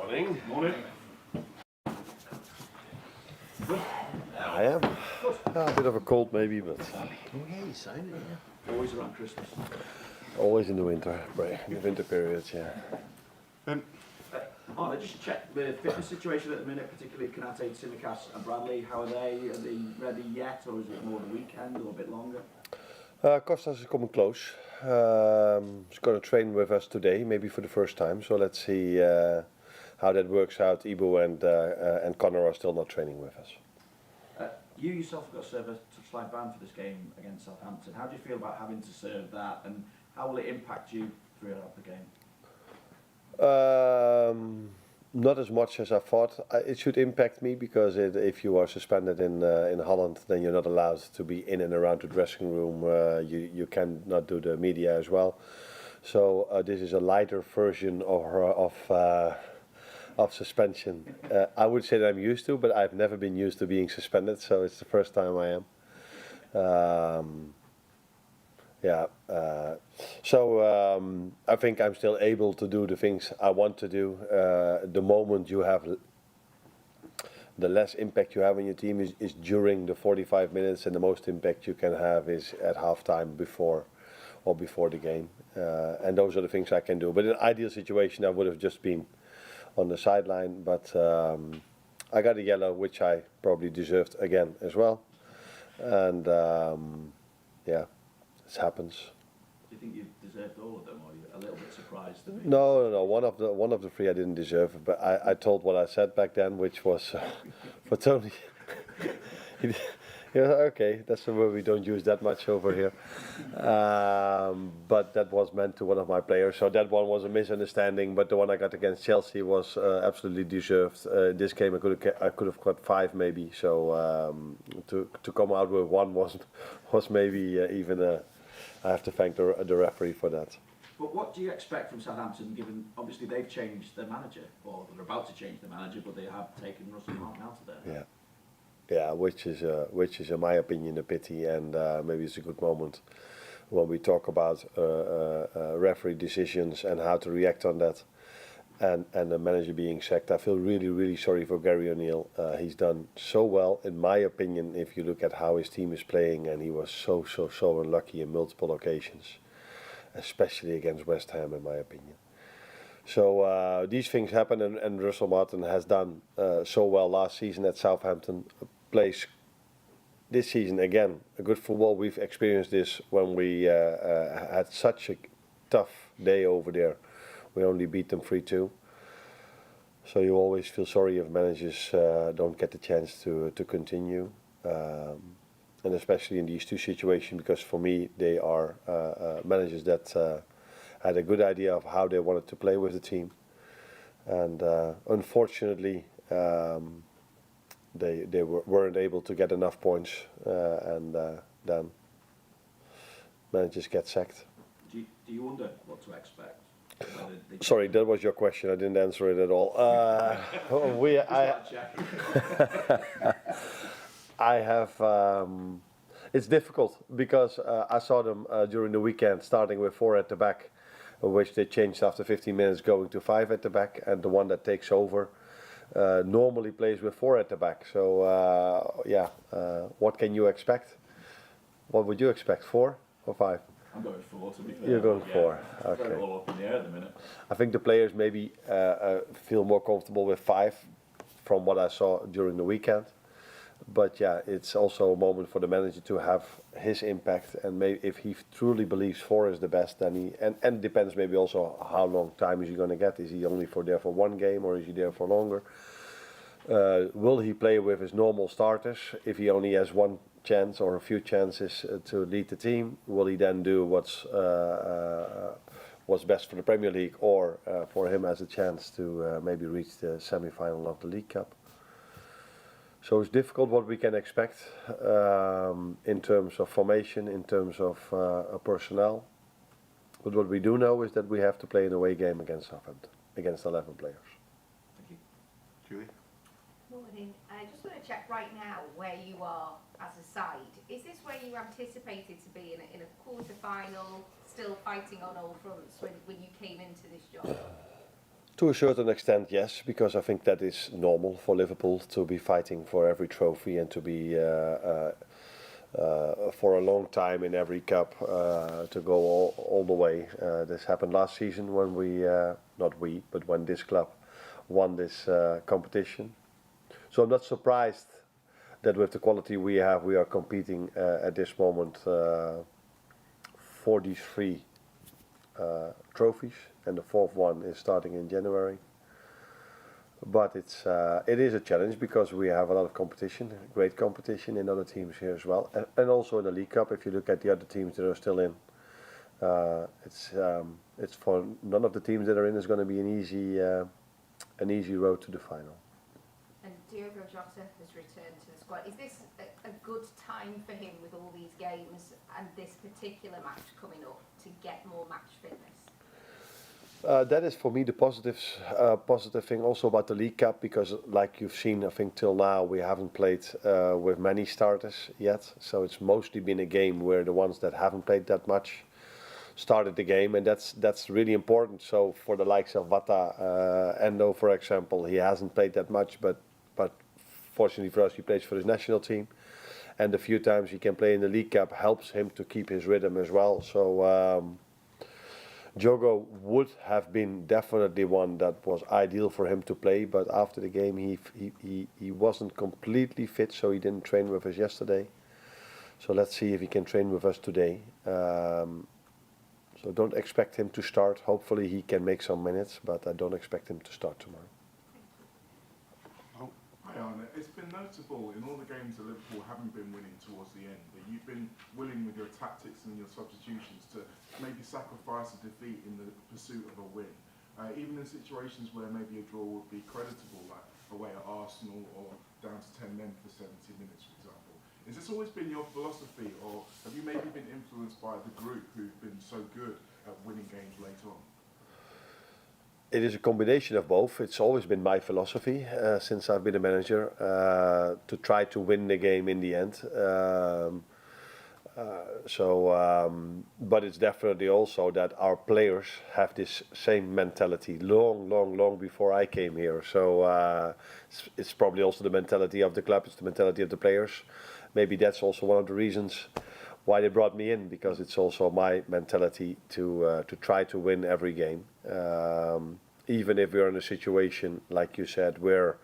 Morning. Morning. I am. A bit of a cold maybe, but Yeah, you sound it, yeah. Always around Christmas. always in the winter break, in the winter periods, yeah. Arne, just check the fitness situation at the minute, particularly Konate, Tsimikas and Bradley. How are they? Are they ready yet, or is it more the weekend or a bit longer? Kostas is coming close. He's going to train with us today, maybe for the first time. So let's see how that works out. Ibu and Connor are still not training with us. You yourself got to serve a touchline ban for this game against Southampton. How do you feel about having to serve that, and how will it impact you throughout the game? Not as much as I thought. It should impact me because if you are suspended in Holland, then you're not allowed to be in and around the dressing room. You cannot do the media as well. So this is a lighter version of suspension. I would say that I'm used to, but I've never been used to being suspended. So it's the first time I am. I think I'm still able to do the things I want to do. The moment you have, the less impact you have on your team is during the 45 minutes, and the most impact you can have is at halftime before the game. And those are the things I can do. But in an ideal situation, I would have just been on the sideline. But I got a yellow, which I probably deserved again as well. And it happens. Do you think you deserved all of them, or are you a little bit surprised? No. One of the three I didn't deserve, but I told what I said back then, which was for Tony. Okay, that's the word we don't use that much over here. But that was meant to one of my players, so that one was a misunderstanding. But the one I got against Chelsea was absolutely deserved. This game I could have got 5 maybe. So to come out with 1 was maybe even a. I have to thank the referee for that. But what do you expect from Southampton, given obviously they've changed their manager, or they're about to change their manager, but they have taken Russell Martin out of there? Yeah, which is in my opinion a pity, and maybe it's a good moment when we talk about referee decisions and how to react on that, and the manager being sacked. I feel really sorry for Gary O'Neill. He's done so well, in my opinion, if you look at how his team is playing, and he was so unlucky in multiple occasions, especially against West Ham, in my opinion. So these things happen, and Russell Martin has done so well last season at Southampton. Plays this season again a good football. We've experienced this when we had such a tough day over there. We only beat them 3-2. So you always feel sorry if managers don't get the chance to continue, and especially in these two situations, because for me they are managers that had a good idea of how they wanted to play with the team, and unfortunately they weren't able to get enough points, and then managers get sacked. Do you wonder what to expect? Sorry, that was your question. I didn't answer it at all. I have. It's difficult because I saw them during the weekend starting with 4 at the back, which they changed after 15 minutes, going to 5 at the back, and the one that takes over normally plays with 4 at the back. So what can you expect? What would you expect? 4 or 5? I'm going 4, to be fair. You're going 4. Okay. They're all up in the air at the minute. I think the players maybe feel more comfortable with 5 from what I saw during the weekend. But yeah, it's also a moment for the manager to have his impact, and maybe if he truly believes 4 is the best, then he and depends maybe also how long time is he going to get. Is he only there for 1 game, or is he there for longer? Will he play with his normal starters if he only has 1 chance or a few chances to lead the team? Will he then do what's best for the Premier League, or for him as a chance to maybe reach the semi-final of the League Cup? So it's difficult what we can expect in terms of formation, in terms of personnel. But what we do know is that we have to play an away game against Southampton, against 11 players. Thank you. Julie? Morning. I just want to check right now where you are as a side. Is this where you anticipated to be in a quarter-final, still fighting on all fronts when you came into this job? To a certain extent, yes, because I think that is normal for Liverpool to be fighting for every trophy and to be for a long time in every cup to go all the way. This happened last season when but when this club won this competition. So I'm not surprised that with the quality we have, we are competing at this moment for these three trophies, and the fourth one is starting in January. But it is a challenge because we have a lot of competition, great competition in other teams here as well, and also in the League Cup. If you look at the other teams that are still in, it's for none of the teams that are in is going to be an easy road to the final. And Diogo Jota has returned to the squad. Is this a good time for him with all these games and this particular match coming up to get more match fitness? That is for me the positive thing also about the League Cup, because like you've seen, I think till now we haven't played with many starters yet. So it's mostly been a game where the ones that haven't played that much started the game, and that's really important. So for the likes of Vata, Endo, for example, he hasn't played that much, but fortunately for us, he plays for his national team, and the few times he can play in the League Cup helps him to keep his rhythm as well. So Jogo would have been definitely one that was ideal for him to play, but after the game he wasn't completely fit, so he didn't train with us yesterday. So let's see if he can train with us today. So don't expect him to start. Hopefully he can make some minutes, but I don't expect him to start tomorrow. Hi Arne, it's been notable in all the games that Liverpool haven't been winning towards the end, that you've been willing with your tactics and your substitutions to maybe sacrifice a defeat in the pursuit of a win. Even in situations where maybe a draw would be creditable, like away at Arsenal or down to 10 men for 70 minutes, for example. Has this always been your philosophy, or have you maybe been influenced by the group who've been so good at winning games late on? It is a combination of both. It's always been my philosophy since I've been a manager to try to win the game in the end. But it's definitely also that our players have this same mentality long before I came here. So it's probably also the mentality of the club. It's the mentality of the players. Maybe that's also one of the reasons why they brought me in, because it's also my mentality to try to win every game, even if we're in a situation like you said where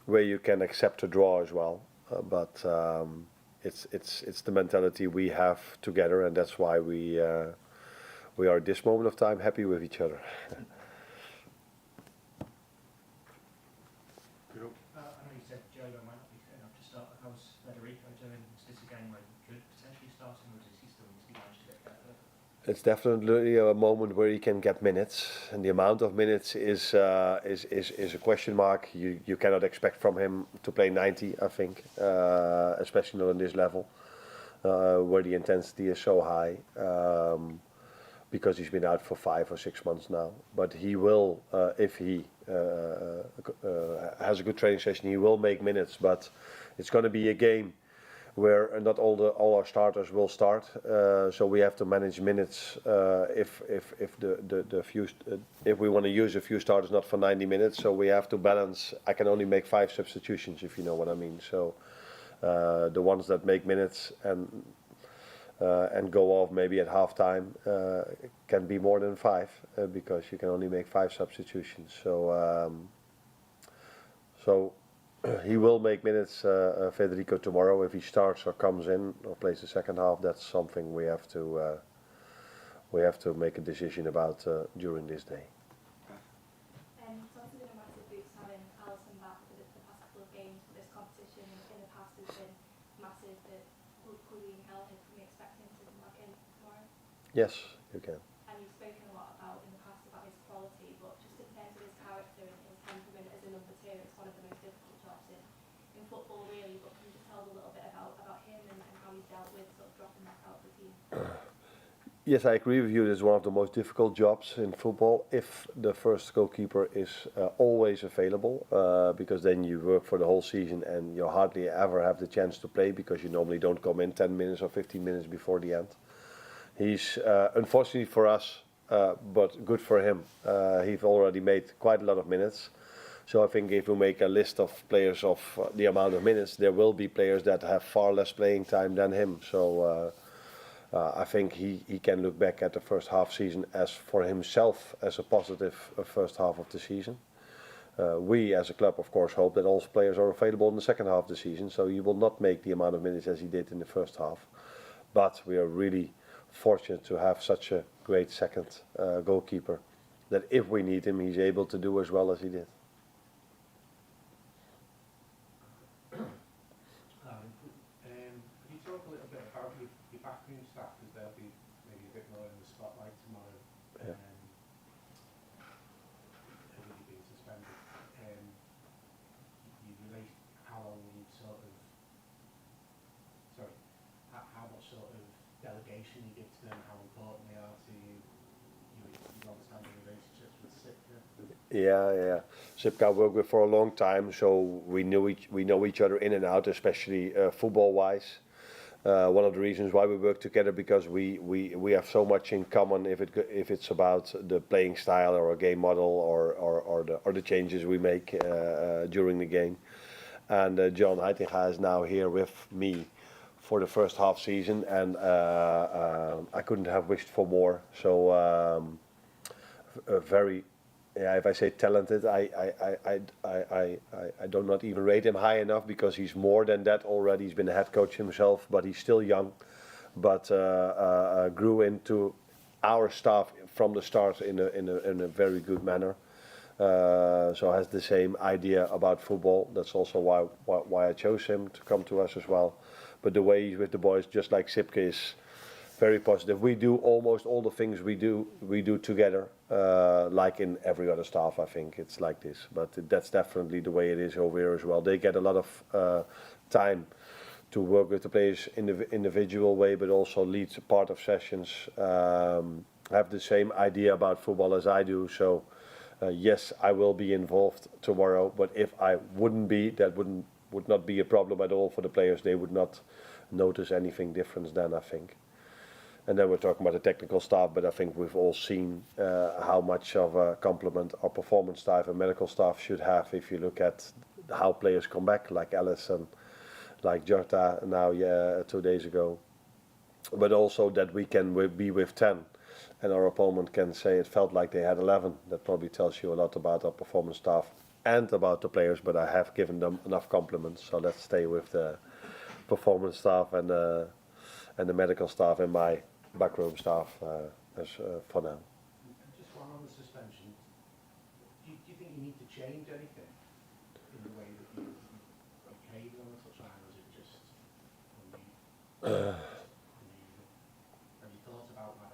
you can accept a draw as well. But it's the mentality we have together, and that's why we are at this moment of time happy with each other. I know you said Jogo might not be fit enough to start. How's Federico doing? Is this a game where he could potentially start him, or does he still need to manage to get better? It's definitely a moment where he can get minutes, and the amount of minutes is a question mark. You cannot expect from him to play 90, I think, especially not on this level, where the intensity is so high, because he's been out for 5 or 6 months now. But he will, if he has a good training session, he will make minutes. But it's going to be a game where not all our starters will start, so we have to manage minutes. If we want to use a few starters, not for 90 minutes, so we have to balance. I can only make 5 substitutions, if you know what I mean. So the ones that make minutes and go off maybe at half time can be more than 5 because you can only make 5 substitutions. So he will make minutes, Federico, tomorrow. If he starts or comes in or plays the second half, that's something we have to make a decision about during this day. So it's been a massive boost having Alisson back for the past couple of games for this competition. In the past has been massive, but could we expect him to come back in tomorrow? Yes, you can. And you've spoken a lot about in the past about his quality, but just in terms of his character and his temperament as a number 2, it's one of the most difficult jobs in football really, but can you just tell us a little bit about him and how he's dealt with sort of dropping back out of the team? Yes, I agree with you. It's one of the most difficult jobs in football if the first goalkeeper is always available, because then you work for the whole season and you hardly ever have the chance to play because you normally don't come in 10 minutes or 15 minutes before the end. He's, unfortunately for us, but good for him. He's already made quite a lot of minutes. So I think if we make a list of players of the amount of minutes, there will be players that have far less playing time than him. So I think he can look back at the first half season as for himself as a positive first half of the season. We as a club, of course, hope that all players are available in the second half of the season, so he will not make the amount of minutes as he did in the first half. But we are really fortunate to have such a great second goalkeeper that if we need him, he's able to do as well as he did. Could you talk a little bit about your backroom staff, because they'll be maybe a bit more in the spotlight tomorrow. Yeah. Everybody being suspended. You relate how long you sort of, sorry, how much sort of delegation you give to them, how important they are to you. You understand the relationships with Sipka. Yeah. Sipka worked with for a long time, so we know each other in and out, especially football-wise. One of the reasons why we work together, because we have so much in common if it's about the playing style or a game model or the changes we make during the game. And John Heitinga is now here with me for the first half season, and I couldn't have wished for more. So very. Yeah, if I say talented, I do not even rate him high enough, because he's more than that already. He's been a head coach himself, but he's still young. But grew into our staff from the start in a very good manner. So has the same idea about football. That's also why I chose him to come to us as well. But the way he's with the boys, just like Sipke, is very positive. We do almost all the things we do together, like in every other staff. I think it's like this, but that's definitely the way it is over here as well. They get a lot of time to work with the players in the individual way, but also lead part of sessions. Have the same idea about football as I do. So yes, I will be involved tomorrow. But if I wouldn't be, that would not be a problem at all for the players. They would not notice anything different then, I think. And then we're talking about the technical staff, but I think we've all seen how much of a compliment our performance staff and medical staff should have if you look at how players come back, like Allison, like Jota now 2 days ago. But also that we can be with 10 and our opponent can say it felt like they had 11. That probably tells you a lot about our performance staff and about the players, but I have given them enough compliments, so let's stay with the performance staff and the medical staff and my backroom staff for now. Just one on the suspension. Do you think you need to change anything in the way that you behave on the touchline, or is it just unusual? Have you thought about that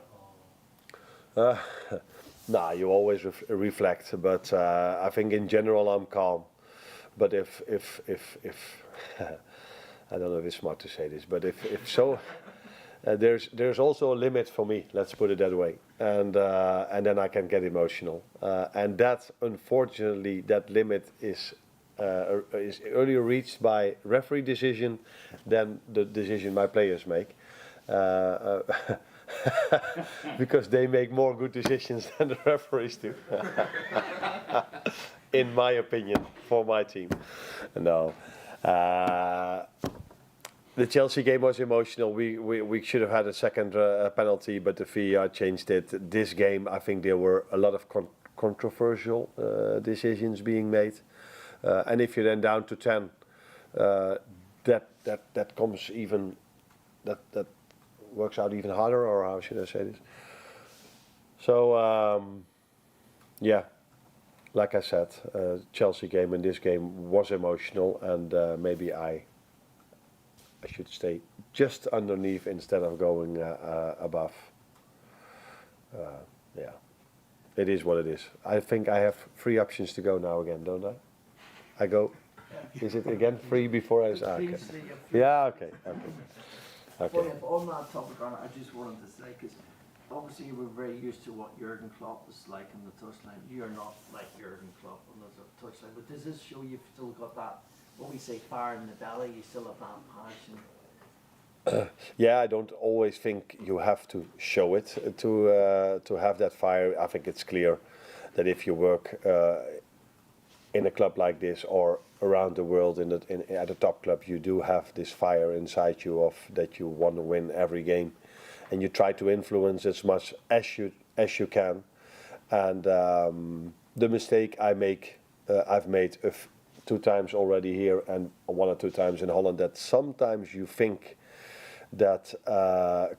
at all? Nah, you always reflect, but I think in general I'm calm. But if I don't know if it's smart to say this, but if so. There's also a limit for me. Let's put it that way, and then I can get emotional, and that unfortunately that limit is earlier reached by referee decision than the decision my players make, because they make more good decisions than the referees do, in my opinion, for my team. No. The Chelsea game was emotional. We should have had a second penalty, but the VAR changed it. This game, I think there were a lot of controversial decisions being made, and if you're then down to 10, that comes even that works out even harder, or how should I say this? So yeah, like I said, Chelsea game and this game was emotional, and maybe I should stay just underneath instead of going above. Yeah, it is what it is. I think I have 3 options to go now again, don't I? I go. Is it again 3 before I? Okay. Yeah. Okay. Well, on that topic, Arne, I just wanted to say, because obviously you were very used to what Jurgen Klopp was like on the touchline. You're not like Jurgen Klopp on the touchline, but does this show you've still got that? When we say fire in the belly, you still have that passion Yeah, I don't always think you have to show it to have that fire. I think it's clear that if you work in a club like this or around the world at a top club, you do have this fire inside you of that you want to win every game, and you try to influence as much as you can. And the mistake I've made 2 times already here and 1 or 2 times in Holland, that sometimes you think that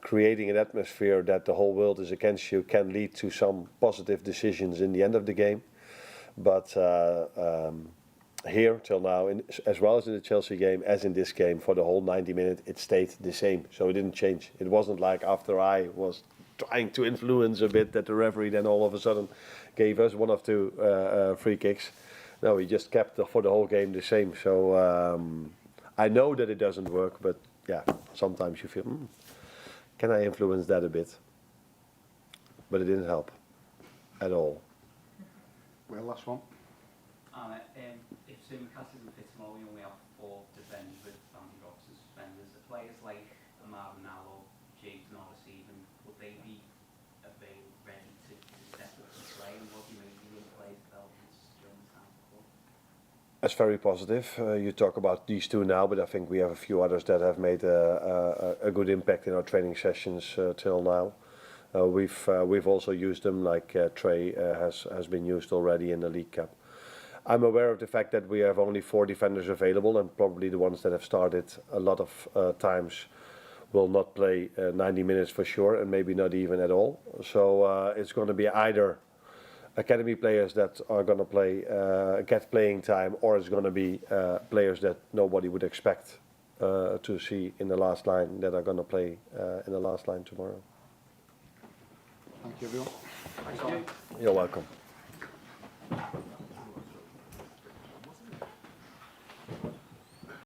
creating an atmosphere that the whole world is against you can lead to some positive decisions in the end of the game. But here till now, as well as in the Chelsea game, as in this game, for the whole 90 minutes, it stayed the same. So it didn't change. It wasn't like after I was trying to influence a bit that the referee then all of a sudden gave us 1 or 2 free kicks. No, he just kept for the whole game the same. So I know that it doesn't work, but yeah, sometimes you feel, can I influence that a bit? But it didn't help at all. Well, last one. If Simicast isn't fit tomorrow, we only have 4 defenders with Van Gogh suspenders. The players like Amar Nalo, James Norris even, would they be ready to step up and play? And what do you make of young players' developments during the time before? That's very positive. You talk about these 2 now, but I think we have a few others that have made a good impact in our training sessions till now. We've also used them, like Trey has been used already in the League Cup. I'm aware of the fact that we have only 4 defenders available, and probably the ones that have started a lot of times will not play 90 minutes for sure, and maybe not even at all. So it's going to be either academy players that are going to play get playing time, or it's going to be players that nobody would expect to see in the last line that are going to play in the last line tomorrow. Thank you, everyone. You're welcome.